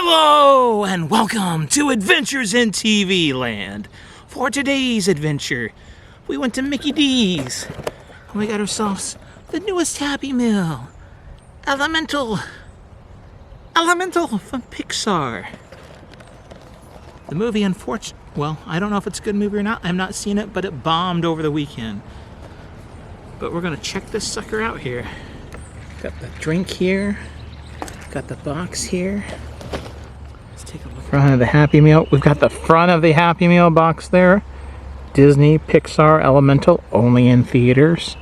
Hello and welcome to Adventures in TV Land. For today's adventure, we went to Mickey D's and we got ourselves the newest Happy Meal, Elemental from Pixar. The movie, well, I don't know if it's a good movie or not. I've not seen it, but it bombed over the weekend. But we're gonna check this sucker out here. Got the drink here, got the box here. Take a look. Front of the Happy Meal. We've got the front of the Happy Meal box there. Disney, Pixar, Elemental, only in theaters.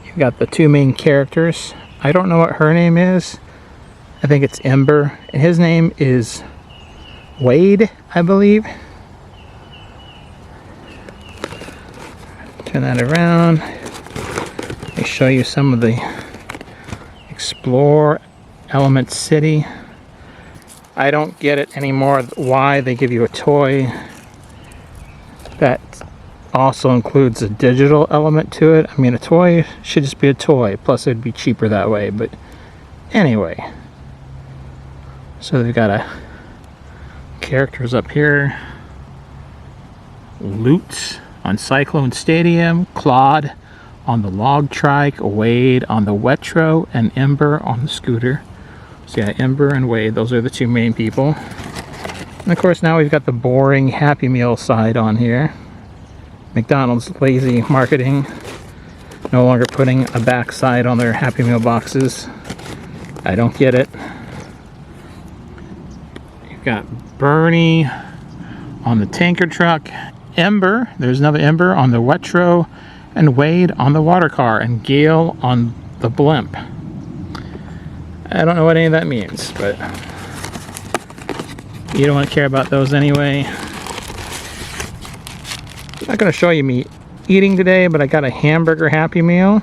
You've got the two main characters. I don't know what her name is. I think it's Ember. And his name is Wade, I believe. Turn that around. Let me show you some of the Explore Element City. I don't get it anymore why they give you a toy that also includes a digital element to it. I mean, a toy should just be a toy, plus it'd be cheaper that way, but anyway. So they've got characters up here. Lutz on Cyclone Stadium, Claude on the log trike, Wade on the Wetro, and Ember on the scooter. So yeah, Ember and Wade, those are the two main people. And of course now we've got the boring Happy Meal side on here. McDonald's lazy marketing. No longer putting a backside on their Happy Meal boxes. I don't get it. You've got Bernie on the tanker truck. Ember, there's another Ember on the Wetro, and Wade on the water car, and Gail on the blimp. I don't know what any of that means, but you don't want to care about those anyway. I'm not going to show you me eating today, but I got a hamburger Happy Meal.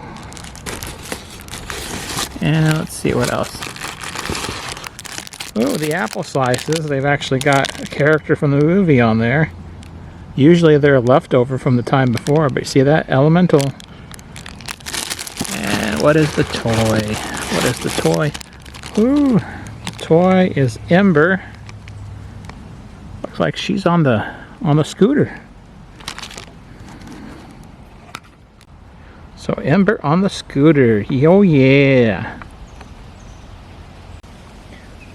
And let's see what else. Oh, the apple slices. They've actually got a character from the movie on there. Usually they're leftover from the time before, but you see that? Elemental. And what is the toy? What is the toy? Ooh, the toy is Ember. Looks like she's on the scooter. So Ember on the scooter. Oh yeah.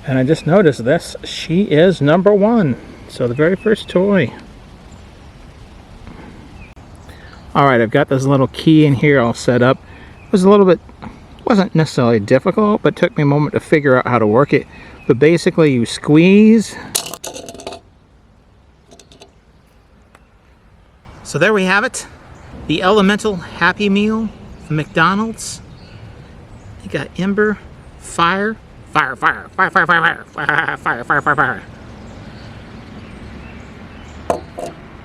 And I just noticed this. She is number 1. So the very first toy. Alright, I've got this little key in here all set up. It was a little bit, wasn't necessarily difficult, but took me a moment to figure out how to work it. But basically you squeeze. So there we have it. The Elemental Happy Meal from McDonald's. You got Ember, fire, fire, fire, fire, fire, fire, fire, fire, fire, fire, fire.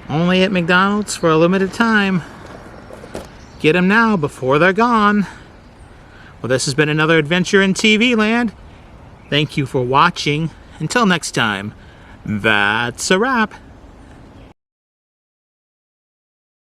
Only at McDonald's for a limited time. Get them now before they're gone. Well, this has been another adventure in TV Land. Thank you for watching. Until next time, that's a wrap.